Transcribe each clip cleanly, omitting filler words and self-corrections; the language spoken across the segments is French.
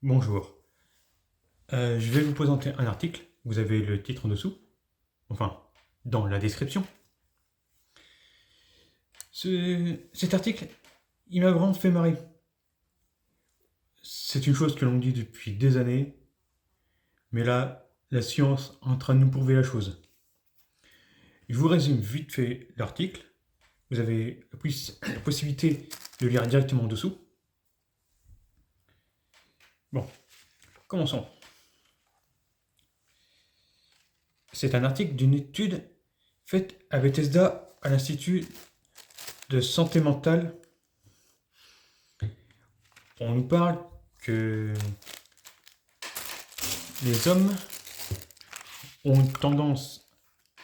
Bonjour. Je vais vous présenter un article. Vous avez le titre en dessous, enfin, dans la description. Cet article, il m'a vraiment fait marrer. C'est une chose que l'on dit depuis des années, mais là, la science est en train de nous prouver la chose. Je vous résume vite fait l'article. Vous avez la possibilité de lire directement en dessous. Bon, commençons. C'est un article d'une étude faite à Bethesda, à l'Institut de santé mentale. On nous parle que les hommes ont une tendance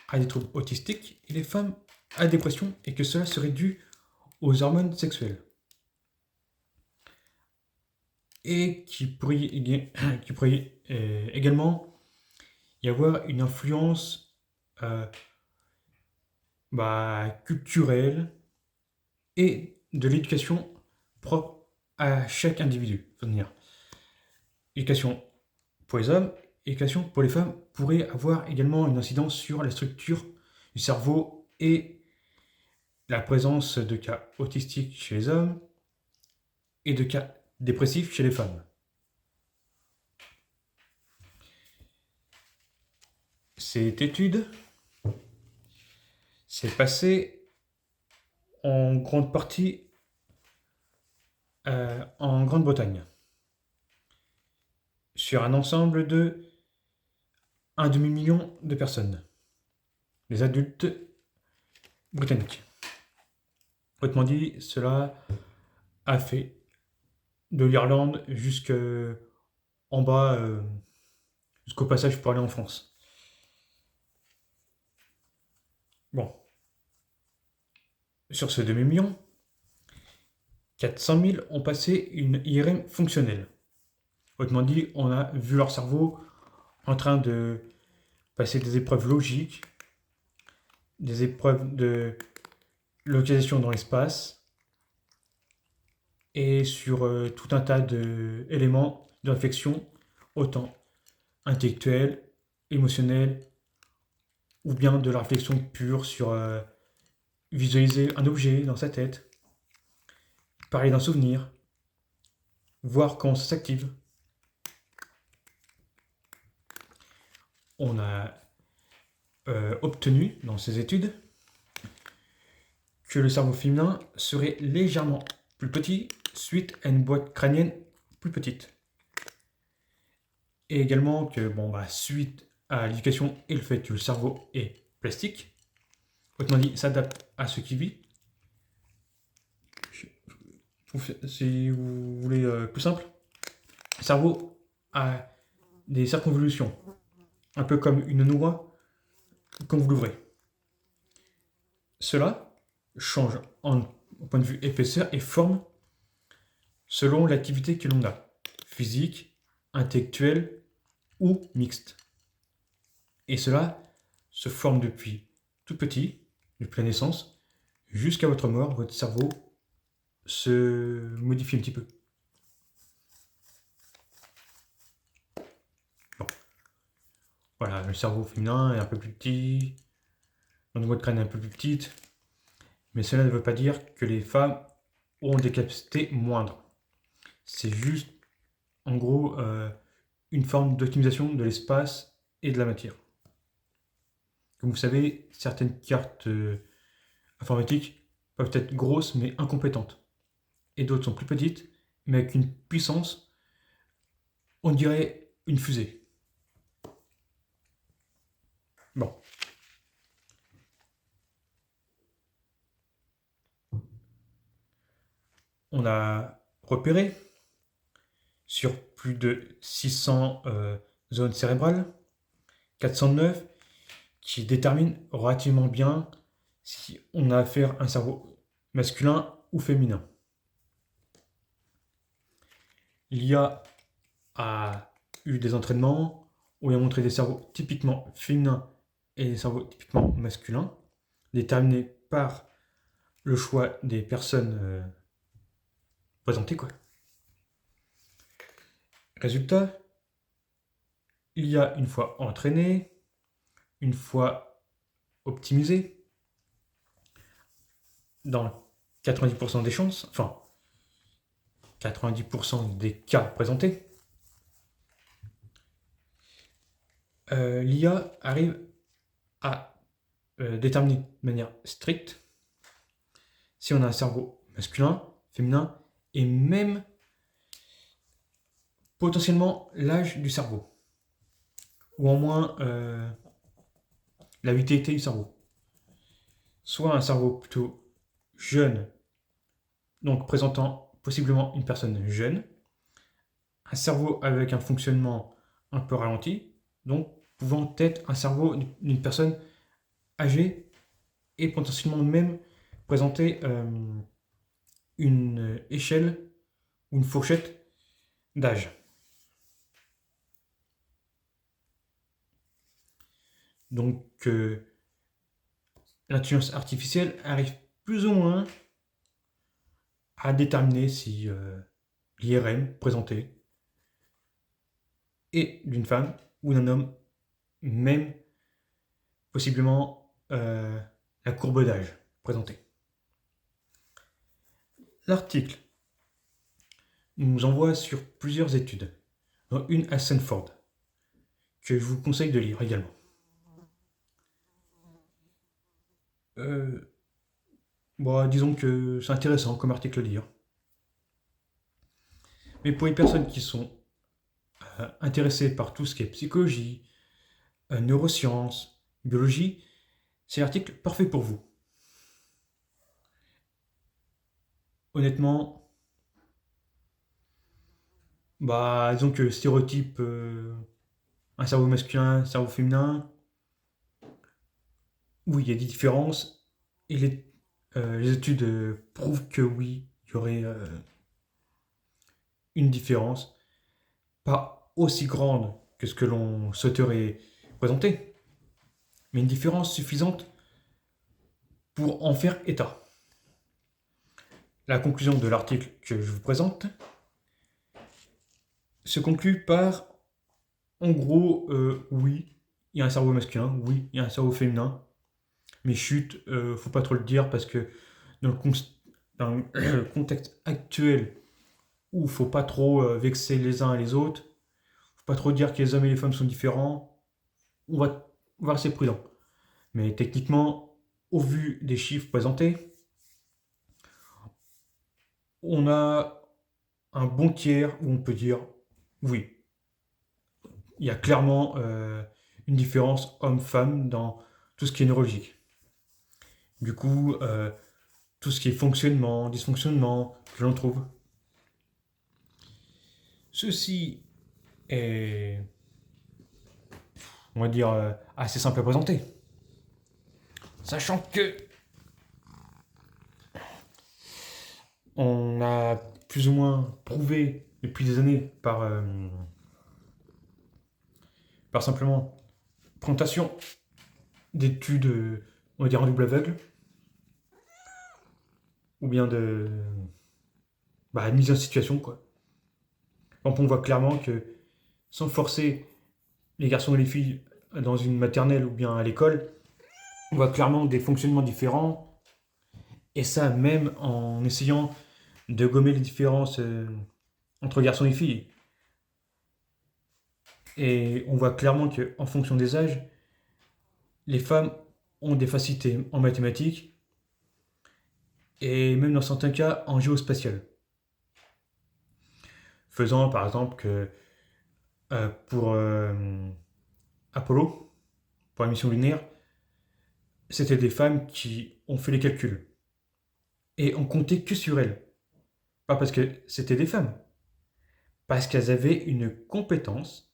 à des troubles autistiques et les femmes à la dépression et que cela serait dû aux hormones sexuelles. Et qu'il pourrait, également y avoir une influence euh, culturelle et de l'éducation propre à chaque individu. C'est-à-dire, éducation pour les hommes, éducation pour les femmes pourrait avoir également une incidence sur la structure du cerveau et la présence de cas autistiques chez les hommes et de cas dépressifs chez les femmes. Cette étude s'est passée en grande partie en Grande-Bretagne, sur un ensemble de 1,5 million de personnes, les adultes britanniques. Autrement dit, cela a fait de l'Irlande jusqu'en bas, jusqu'au passage pour aller en France. Bon, sur ce demi-million, 400 000 ont passé une IRM fonctionnelle. Autrement dit, on a vu leur cerveau en train de passer des épreuves logiques, des épreuves de localisation dans l'espace et sur tout un tas d'éléments de réflexion, autant intellectuelle, émotionnelle, ou bien de la réflexion pure sur visualiser un objet dans sa tête, parler d'un souvenir, voir comment ça s'active. On a obtenu dans ces études que le cerveau féminin serait légèrement plus petit suite à une boîte crânienne plus petite. Et également que, suite à l'éducation et le fait que le cerveau est plastique, autrement dit, s'adapte à ce qui vit. Si vous voulez plus simple, le cerveau a des circonvolutions, un peu comme une noix quand vous l'ouvrez. Cela change au point de vue épaisseur et forme selon l'activité que l'on a, physique, intellectuelle ou mixte. Et cela se forme depuis tout petit, depuis la naissance, jusqu'à votre mort. Votre cerveau se modifie un petit peu. Bon. Voilà, le cerveau féminin est un peu plus petit, notre boîte crâne est un peu plus petite, mais cela ne veut pas dire que les femmes ont des capacités moindres. C'est juste, en gros, une forme d'optimisation de l'espace et de la matière. Comme vous savez, certaines cartes informatiques peuvent être grosses mais incompétentes. Et d'autres sont plus petites, mais avec une puissance, on dirait une fusée. Bon. On a repéré sur plus de 600 zones cérébrales, 409 qui déterminent relativement bien si on a affaire à un cerveau masculin ou féminin. L'IA a eu des entraînements où il a montré des cerveaux typiquement féminins et des cerveaux typiquement masculins, déterminés par le choix des personnes présentées, quoi. Résultat, l'IA, une fois entraînée, une fois optimisée, dans 90% des chances, enfin 90% des cas présentés, l'IA arrive à déterminer de manière stricte si on a un cerveau masculin, féminin, et même potentiellement l'âge du cerveau, ou au moins la vitalité du cerveau. Soit un cerveau plutôt jeune, donc présentant possiblement une personne jeune, un cerveau avec un fonctionnement un peu ralenti, donc pouvant être un cerveau d'une personne âgée et potentiellement même présenter une échelle ou une fourchette d'âge. Donc l'intelligence artificielle arrive plus ou moins à déterminer si l'IRM présenté est d'une femme ou d'un homme, même possiblement la courbe d'âge présentée. L'article nous envoie sur plusieurs études, dont une à Stanford, que je vous conseille de lire également. Disons que c'est intéressant comme article à lire. Mais pour les personnes qui sont intéressées par tout ce qui est psychologie, neurosciences, biologie, c'est l'article parfait pour vous. Honnêtement, disons que le stéréotype un cerveau masculin, un cerveau féminin, oui, il y a des différences. Et les études prouvent que oui, il y aurait une différence, pas aussi grande que ce que l'on souhaiterait présenter, mais une différence suffisante pour en faire état. La conclusion de l'article que je vous présente se conclut par, en gros, oui, il y a un cerveau masculin, oui, il y a un cerveau féminin, mais chut, faut pas trop le dire parce que dans le contexte actuel où faut pas trop vexer les uns et les autres, faut pas trop dire que les hommes et les femmes sont différents, on va rester prudent. Mais techniquement, au vu des chiffres présentés, on a un bon tiers où on peut dire oui, il y a clairement une différence homme-femme dans tout ce qui est neurologique. Du coup, tout ce qui est fonctionnement, dysfonctionnement que l'on trouve. Ceci est, on va dire, assez simple à présenter. Sachant que on a plus ou moins prouvé depuis des années par simplement présentation d'études, on va dire en double aveugle, ou bien de mise en situation, quoi. Donc on voit clairement que sans forcer les garçons et les filles dans une maternelle ou bien à l'école, on voit clairement des fonctionnements différents, et ça même en essayant de gommer les différences entre garçons et filles. Et on voit clairement qu'en fonction des âges, les femmes ont des facilités en mathématiques et même dans certains cas en géospatial. Faisant par exemple que pour Apollo, pour la mission lunaire, c'était des femmes qui ont fait les calculs. Et on comptait que sur elles. Pas parce que c'était des femmes, parce qu'elles avaient une compétence,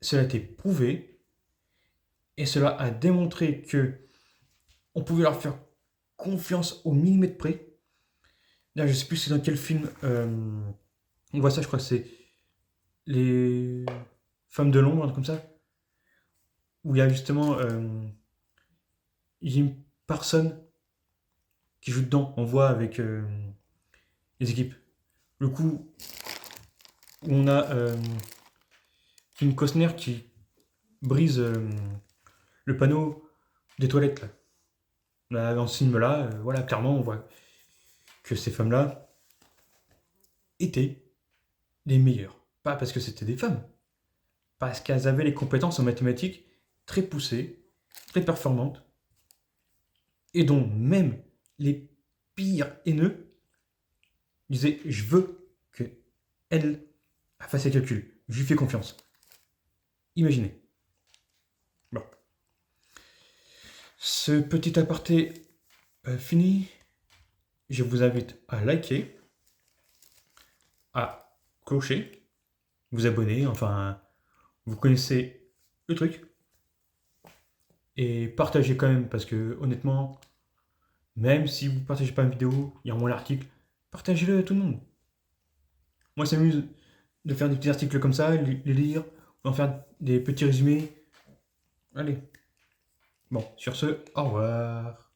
cela a été prouvé, et cela a démontré que on pouvait leur faire confiance au millimètre près. Là, je sais plus c'est dans quel film on voit ça, je crois que c'est Les Femmes de l'ombre, un truc comme ça, où il y a justement Jim Parsons qui joue dedans, on voit avec les équipes. Le coup, où on a Kevin Costner qui brise le panneau des toilettes. Là. Dans ce film-là, voilà, clairement, on voit que ces femmes-là étaient les meilleures. Pas parce que c'était des femmes, parce qu'elles avaient les compétences en mathématiques très poussées, très performantes, et dont même les pires haineux disaient je veux que elle fasse ses calculs, je lui fais confiance. Imaginez. Bon. Ce petit aparté fini, je vous invite à liker, à clocher, vous abonner, enfin, vous connaissez le truc. Et partagez quand même, parce que honnêtement, même si vous ne partagez pas une vidéo, il y a au moins l'article, partagez-le à tout le monde. Moi, ça m'amuse de faire des petits articles comme ça, les lire, ou en faire des petits résumés. Allez. Bon, sur ce, au revoir.